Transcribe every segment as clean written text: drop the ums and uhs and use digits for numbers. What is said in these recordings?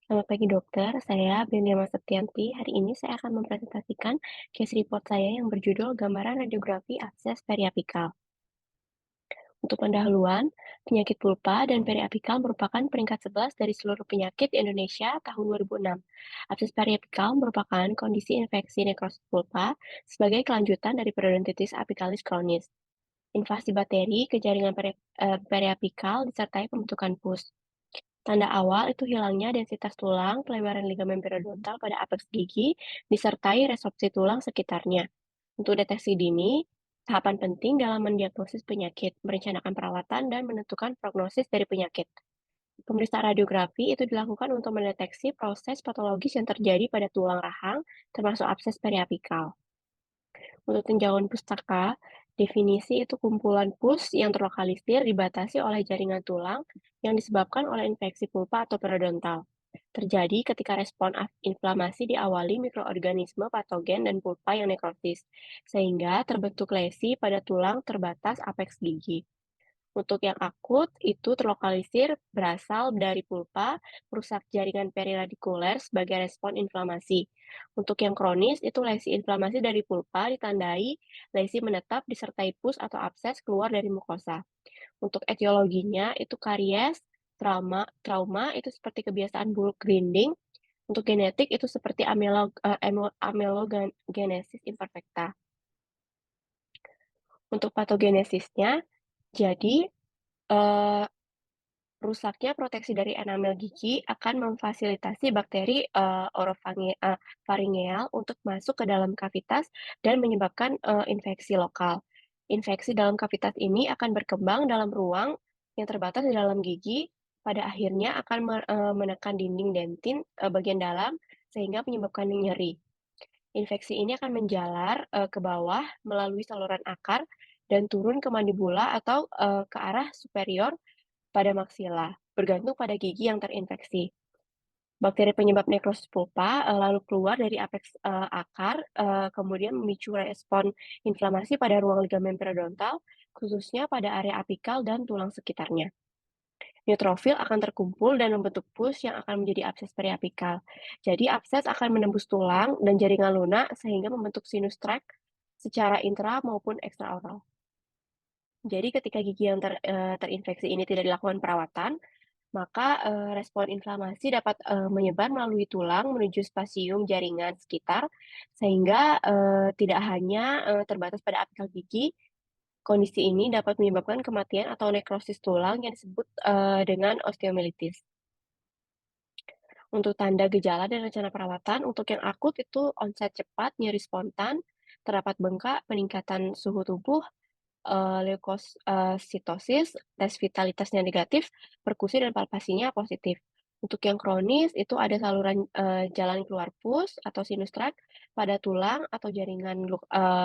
Selamat pagi dokter, saya Brenda Septianti. Hari ini saya akan mempresentasikan case report saya yang berjudul Gambaran Radiografi Akses Periapikal. Untuk pendahuluan, penyakit pulpa dan periapikal merupakan peringkat 11 dari seluruh penyakit di Indonesia tahun 2006. Abses periapikal merupakan kondisi infeksi nekrosis pulpa sebagai kelanjutan dari periodontitis apikalis kronis. Invasi bakteri ke jaringan periapikal disertai pembentukan pus. Tanda awal itu hilangnya densitas tulang, pelebaran ligamen periodontal pada apeks gigi, disertai resorpsi tulang sekitarnya. Untuk deteksi dini, tahapan penting dalam mendiagnosis penyakit, merencanakan perawatan, dan menentukan prognosis dari penyakit. Pemeriksaan radiografi itu dilakukan untuk mendeteksi proses patologis yang terjadi pada tulang rahang, termasuk abses periapikal. Untuk tinjauan pustaka, definisi itu kumpulan pus yang terlokalisir dibatasi oleh jaringan tulang yang disebabkan oleh infeksi pulpa atau periodontal. Terjadi ketika respon inflamasi diawali mikroorganisme patogen dan pulpa yang nekrotis, sehingga terbentuk lesi pada tulang terbatas apeks gigi. Untuk yang akut, itu terlokalisir berasal dari pulpa, merusak jaringan periradikuler sebagai respon inflamasi. Untuk yang kronis, itu lesi inflamasi dari pulpa ditandai lesi menetap disertai pus atau abses keluar dari mukosa. Untuk etiologinya, itu karies, trauma itu seperti kebiasaan bulk grinding. Untuk genetik, itu seperti amelogenesis imperfecta. Untuk patogenesisnya, jadi eh, rusaknya proteksi dari enamel gigi akan memfasilitasi bakteri untuk masuk ke dalam kavitas dan menyebabkan infeksi lokal. Infeksi dalam kavitas ini akan berkembang dalam ruang yang terbatas di dalam gigi, pada akhirnya akan menekan dinding dentin bagian dalam sehingga menyebabkan nyeri. Infeksi ini akan menjalar ke bawah melalui saluran akar dan turun ke mandibula atau ke arah superior pada maksila, bergantung pada gigi yang terinfeksi. Bakteri penyebab nekrosis pulpa lalu keluar dari apeks akar, kemudian memicu respon inflamasi pada ruang ligamen periodontal, khususnya pada area apikal dan tulang sekitarnya. Neutrofil akan terkumpul dan membentuk pus yang akan menjadi abses periapikal. Jadi abses akan menembus tulang dan jaringan lunak sehingga membentuk sinus tract secara intra maupun ekstraoral. Jadi ketika gigi yang terinfeksi ini tidak dilakukan perawatan, maka, respon inflamasi dapat, menyebar melalui tulang menuju spasium jaringan sekitar, sehingga, tidak hanya, terbatas pada apikal gigi, kondisi ini dapat menyebabkan kematian atau nekrosis tulang yang disebut, dengan osteomyelitis. Untuk tanda gejala dan rencana perawatan, untuk yang akut itu onset cepat, nyeri spontan, terdapat bengkak, peningkatan suhu tubuh, tes vitalitasnya negatif, perkusi dan palpasinya positif. Untuk yang kronis, itu ada saluran, jalan keluar pus atau sinus tract pada tulang atau jaringan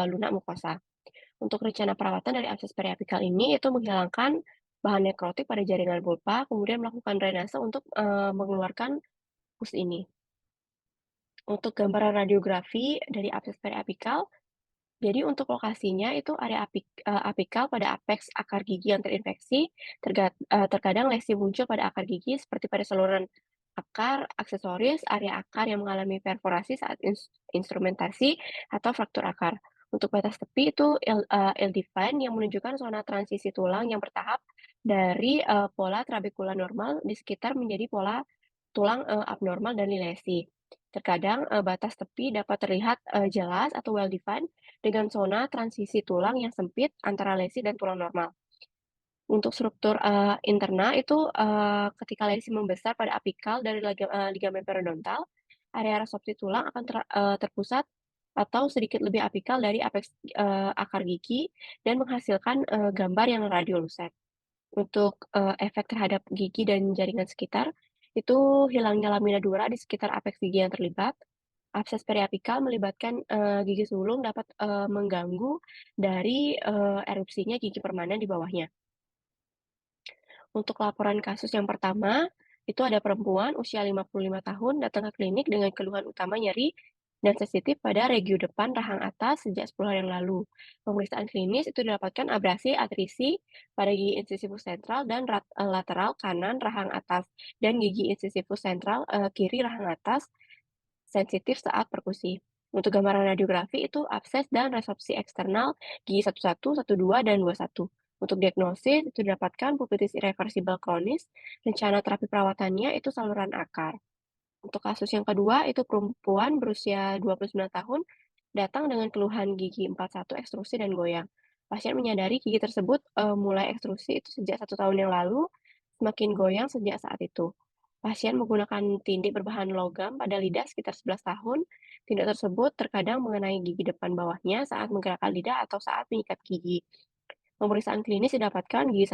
lunak mukosa. Untuk rencana perawatan dari abses periapikal ini, itu menghilangkan bahan nekrotik pada jaringan pulpa, kemudian melakukan drainase untuk, mengeluarkan pus ini. Untuk gambaran radiografi dari abses periapikal, jadi untuk lokasinya itu area apikal pada apeks akar gigi yang terinfeksi, terkadang lesi muncul pada akar gigi seperti pada saluran akar, aksesoris, area akar yang mengalami perforasi saat instrumentasi, atau fraktur akar. Untuk batas tepi itu ill-defined yang menunjukkan zona transisi tulang yang bertahap dari pola trabekula normal di sekitar menjadi pola tulang abnormal dan lilesi. Terkadang batas tepi dapat terlihat jelas atau well-defined dengan zona transisi tulang yang sempit antara lesi dan tulang normal. Untuk struktur interna itu ketika lesi membesar pada apikal dari ligamen periodontal, area resorpsi tulang akan terpusat atau sedikit lebih apikal dari apeks akar gigi dan menghasilkan gambar yang radiolucent. Untuk efek terhadap gigi dan jaringan sekitar, itu hilangnya lamina dura di sekitar apeks gigi yang terlibat. Abses periapikal melibatkan gigi sulung dapat mengganggu dari erupsinya gigi permanen di bawahnya. Untuk laporan kasus yang pertama, itu ada perempuan usia 55 tahun datang ke klinik dengan keluhan utama nyeri dan sensitif pada regu depan rahang atas sejak 10 hari yang lalu. Pemeriksaan klinis itu didapatkan abrasi atrisi pada gigi insisifus sentral dan lateral kanan rahang atas dan gigi insisifus sentral kiri rahang atas sensitif saat perkusi. Untuk gambaran radiografi itu abses dan resorpsi eksternal gigi 11, 12, dan 21. Untuk diagnosis itu didapatkan pulpitis irreversibel kronis, rencana terapi perawatannya itu saluran akar. Untuk kasus yang kedua, itu perempuan berusia 29 tahun, datang dengan keluhan gigi 41 ekstrusi dan goyang. Pasien menyadari gigi tersebut mulai ekstrusi itu sejak 1 tahun yang lalu, semakin goyang sejak saat itu. Pasien menggunakan tindik berbahan logam pada lidah sekitar 11 tahun. Tindik tersebut terkadang mengenai gigi depan bawahnya saat menggerakkan lidah atau saat menyikat gigi. Pemeriksaan klinis didapatkan gigi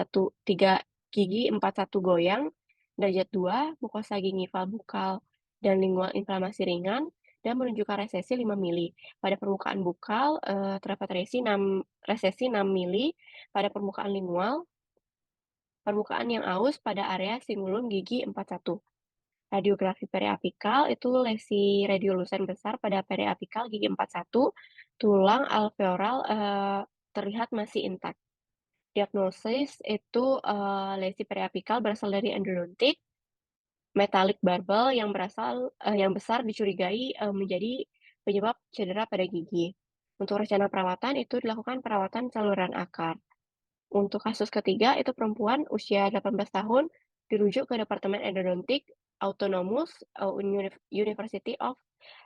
41 goyang, derajat 2, mukosa gingival bukal dan lingual inflamasi ringan, dan menunjukkan resesi 5 mili. Pada permukaan bukal, terdapat resesi 6 mili pada permukaan lingual, permukaan yang aus pada area singulum gigi 41. Radiografi periapikal itu lesi radiolusen besar pada periapikal gigi 41, tulang alveolar terlihat masih intak. Diagnosis itu, lesi periapikal berasal dari endodontik, metalik barbel yang besar dicurigai, menjadi penyebab cedera pada gigi. Untuk rencana perawatan itu dilakukan perawatan saluran akar. Untuk kasus ketiga itu perempuan usia 18 tahun dirujuk ke Departemen Endodontik Autonomous University of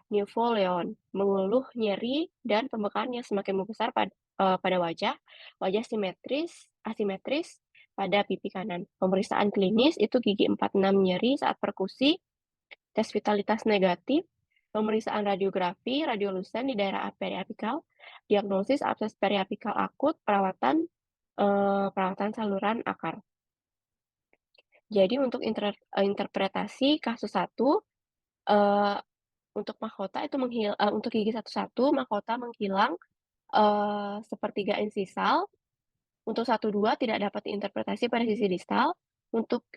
Nuevo Leon, mengeluh nyeri dan pembekakan yang semakin membesar pada wajah, wajah asimetris pada pipi kanan. Pemeriksaan klinis itu gigi 46 nyeri saat perkusi, tes vitalitas negatif, pemeriksaan radiografi, radiolusen di daerah periapikal, diagnosis abses periapikal akut, perawatan saluran akar. Jadi untuk interpretasi kasus 1, eee, untuk mahkota itu untuk gigi 11 mahkota menghilang, sepertiga insisal. Untuk 12 tidak dapat diinterpretasi pada sisi distal. Untuk,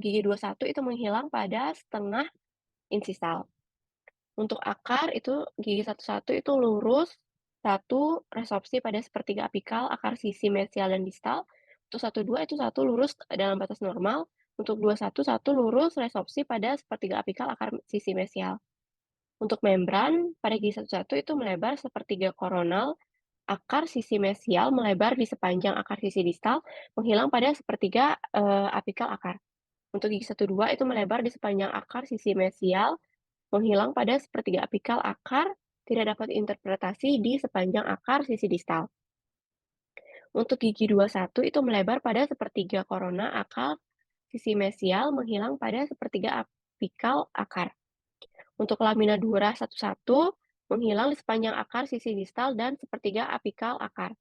gigi 21 itu menghilang pada setengah insisal. Untuk akar itu gigi 11 itu lurus, 1 resorpsi pada sepertiga apikal akar sisi mesial dan distal. Untuk 12 itu 1 lurus dalam batas normal. Untuk 21, 1 lurus resorpsi pada sepertiga apikal akar sisi mesial. Untuk membran pada gigi 11 itu melebar sepertiga koronal, akar sisi mesial melebar di sepanjang akar sisi distal, menghilang pada sepertiga apikal akar. Untuk gigi 12 itu melebar di sepanjang akar sisi mesial, menghilang pada sepertiga apikal akar, tidak dapat diinterpretasi di sepanjang akar sisi distal. Untuk gigi 21 itu melebar pada sepertiga korona akar sisi mesial, menghilang pada sepertiga apikal akar. Untuk lamina dura 11 menghilang di sepanjang akar sisi distal dan sepertiga apikal akar.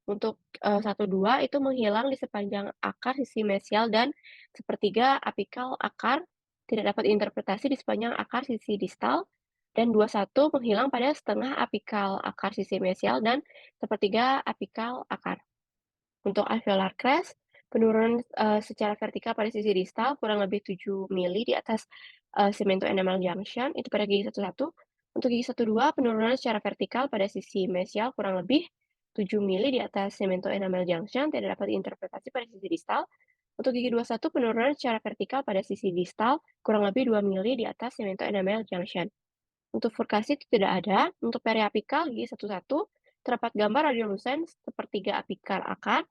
Untuk 12 itu menghilang di sepanjang akar sisi mesial dan sepertiga apikal akar, tidak dapat diinterpretasi di sepanjang akar sisi distal, dan 21 menghilang pada setengah apikal akar sisi mesial dan sepertiga apikal akar. Untuk alveolar crest, penurunan secara vertikal pada sisi distal kurang lebih 7 mili di atas cemento enamel junction, itu pada gigi 11. Untuk gigi 12, penurunan secara vertikal pada sisi mesial kurang lebih 7 mili di atas cemento enamel junction, tidak dapat diinterpretasi pada sisi distal. Untuk gigi 21, penurunan secara vertikal pada sisi distal kurang lebih 2 mili di atas cemento enamel junction. Untuk furkasi itu tidak ada. Untuk periapikal gigi 11, terdapat gambar radiolusen sepertiga apikal akar,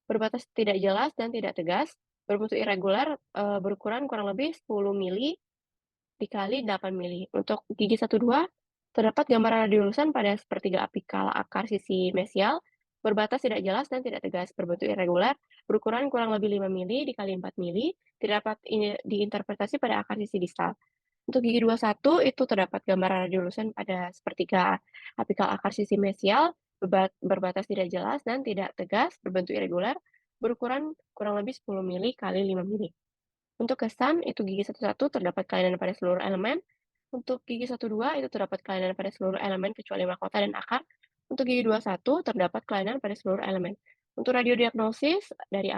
berbatas tidak jelas dan tidak tegas, berbentuk irregular, berukuran kurang lebih 10 mili dikali 8 mili. Untuk gigi 12, terdapat gambar radiolusen pada sepertiga apikal akar sisi mesial, berbatas tidak jelas dan tidak tegas, berbentuk irregular, berukuran kurang lebih 5 mili dikali 4 mili, tidak dapat diinterpretasi pada akar sisi distal. Untuk gigi 21 itu terdapat gambar radiolusen pada sepertiga apikal akar sisi mesial, berbatas tidak jelas dan tidak tegas, berbentuk irregular, berukuran kurang lebih 10 mili kali 5 mili. Untuk kesan, itu gigi 11 terdapat kelainan pada seluruh elemen. Untuk gigi 12 itu terdapat kelainan pada seluruh elemen kecuali mahkota dan akar. Untuk gigi 21 terdapat kelainan pada seluruh elemen. Untuk radiodiagnosis dari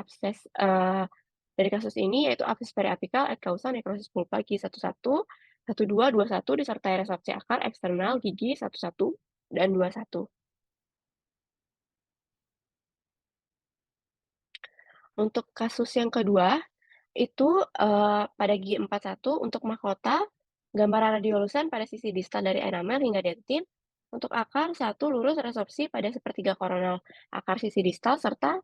dari kasus ini yaitu abses periapikal et causa necrosis pulpa gigi 11, 1221 disertai resopsi akar eksternal gigi 11 dan 21. Untuk kasus yang kedua, itu, pada gigi 41 untuk mahkota, gambaran radiolusen pada sisi distal dari enamel hingga dentin. Untuk akar, satu lurus resopsi pada sepertiga koronal akar sisi distal serta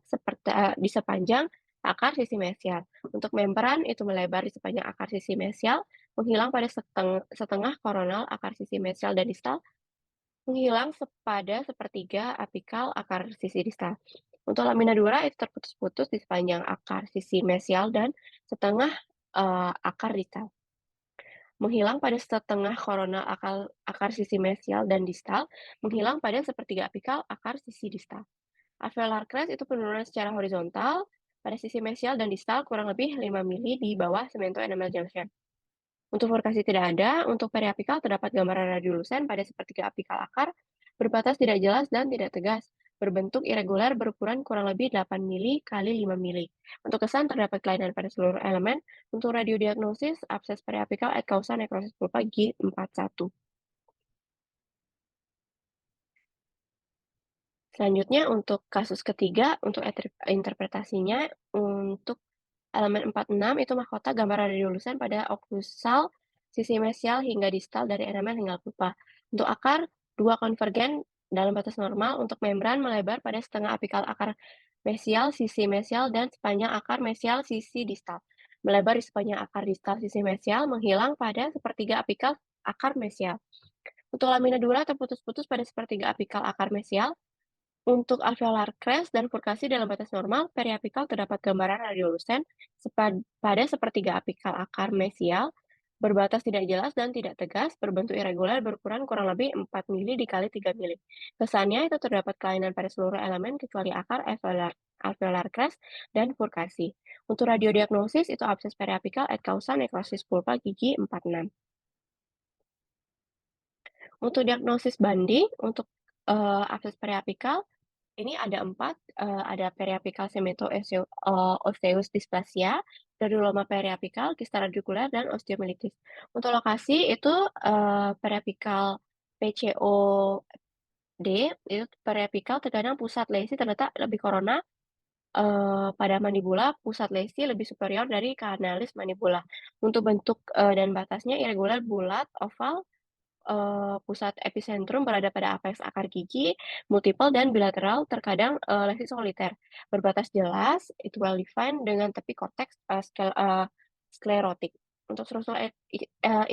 di sepanjang akar sisi mesial. Untuk membran, itu melebar di sepanjang akar sisi mesial, menghilang pada setengah koronal akar sisi mesial dan distal, menghilang pada sepertiga apikal akar sisi distal. Untuk lamina dura itu terputus-putus di sepanjang akar sisi mesial dan setengah, akar distal. Menghilang pada setengah koronal akar sisi mesial dan distal, menghilang pada sepertiga apikal akar sisi distal. Alveolar crest itu penurunan secara horizontal pada sisi mesial dan distal kurang lebih 5 mili di bawah cemento enamel junction. Untuk furkasi tidak ada, untuk periapikal terdapat gambaran radiolusen pada sepertiga apikal akar, berbatas tidak jelas dan tidak tegas, berbentuk irregular berukuran kurang lebih 8 mili kali 5 mili. Untuk kesan terdapat kelainan pada seluruh elemen. Untuk radiodiagnosis, abses periapikal et causa necrosis pulpa G41. Selanjutnya untuk kasus ketiga, untuk interpretasinya, untuk elemen 46 itu mahkota gambaran radiolusen pada oklusal sisi mesial hingga distal dari enamel hingga pulpa. Untuk akar, dua konvergen dalam batas normal. Untuk membran melebar pada setengah apikal akar mesial sisi mesial dan sepanjang akar mesial sisi distal. Melebar di sepanjang akar distal sisi mesial, menghilang pada sepertiga apikal akar mesial. Untuk lamina dura terputus-putus pada sepertiga apikal akar mesial. Untuk alveolar crest dan furkasi dalam batas normal, periapikal terdapat gambaran radiolusen pada sepertiga apikal akar mesial, berbatas tidak jelas dan tidak tegas, berbentuk irregular berukuran kurang lebih 4 mili dikali 3 mili. Kesannya itu terdapat kelainan pada seluruh elemen kecuali akar, alveolar crest, dan furkasi. Untuk radiodiagnosis itu abses periapikal et causa necrosis pulpa gigi 46. Untuk diagnosis banding, untuk abses periapikal, ini ada 4, ada periapikal osseous dysplasia, granuloma periapikal, kista radikular, dan osteomyelitis. Untuk lokasi itu, periapikal PCOD, itu periapikal terkadang pusat lesi terletak lebih korona, pada mandibula, pusat lesi lebih superior dari kanalis mandibula. Untuk bentuk, dan batasnya irregular, bulat, oval, pusat epicentrum berada pada apeks akar gigi, multiple dan bilateral, terkadang lesi soliter. Berbatas jelas, itu well defined dengan tepi korteks sklerotik. Untuk struktur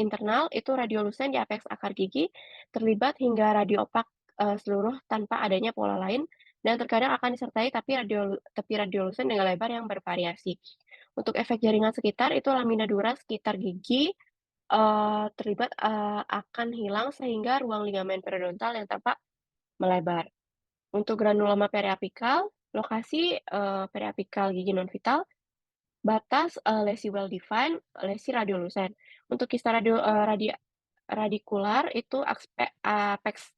internal itu radiolusen di apeks akar gigi, terlibat hingga radiopak seluruh tanpa adanya pola lain, dan terkadang akan disertai tepi radiolusen dengan lebar yang bervariasi. Untuk efek jaringan sekitar itu lamina dura sekitar gigi, terlibat, akan hilang sehingga ruang ligamen periodontal yang tampak melebar. Untuk granuloma periapikal, lokasi, periapikal gigi non vital, batas, lesi well defined, lesi radiolusen. Untuk kista radikular itu apeks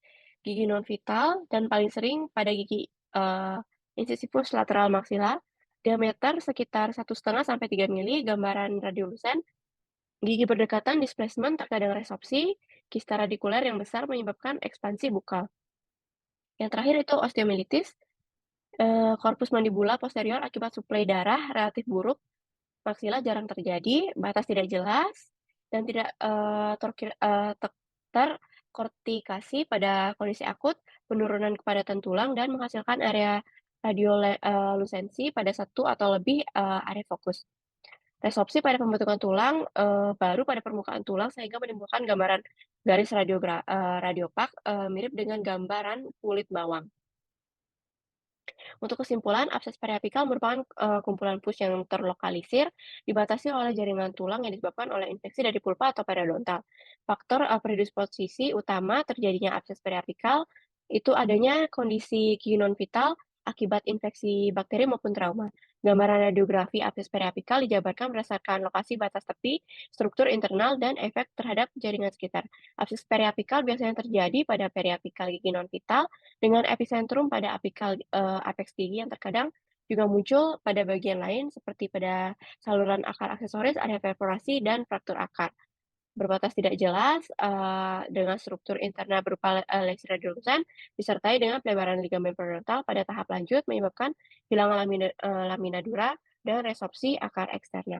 gigi non vital dan paling sering pada gigi, incisivus lateral maxilla, diameter sekitar 1,5 sampai 3 mili, gambaran radiolusen. Gigi berdekatan displacement terkadang resopsi, kista radikular yang besar menyebabkan ekspansi bukal. Yang terakhir itu osteomyelitis, korpus mandibula posterior akibat suplai darah relatif buruk, maksila jarang terjadi, batas tidak jelas, dan tidak terkortikasi pada kondisi akut, penurunan kepadatan tulang, dan menghasilkan area radiolusensi pada satu atau lebih area fokus. Resopsi pada pembentukan tulang, baru pada permukaan tulang sehingga menimbulkan gambaran garis radiopak, mirip dengan gambaran kulit bawang. Untuk kesimpulan, abses periapikal merupakan, kumpulan pus yang terlokalisir, dibatasi oleh jaringan tulang yang disebabkan oleh infeksi dari pulpa atau periodontal. Faktor, predisposisi utama terjadinya abses periapikal itu adanya kondisi gigi non vital akibat infeksi bakteri maupun trauma. Gambaran radiografi abses periapikal dijabarkan berdasarkan lokasi batas tepi, struktur internal, dan efek terhadap jaringan sekitar. Abses periapikal biasanya terjadi pada periapikal gigi non vital dengan epicentrum pada apeks gigi yang terkadang juga muncul pada bagian lain seperti pada saluran akar aksesoris, area perforasi, dan fraktur akar. Berbatas tidak jelas, dengan struktur interna berupa lesi radiolucent disertai dengan pelebaran ligamen periodontal pada tahap lanjut menyebabkan hilangnya lamina dura dan resorpsi akar eksternal.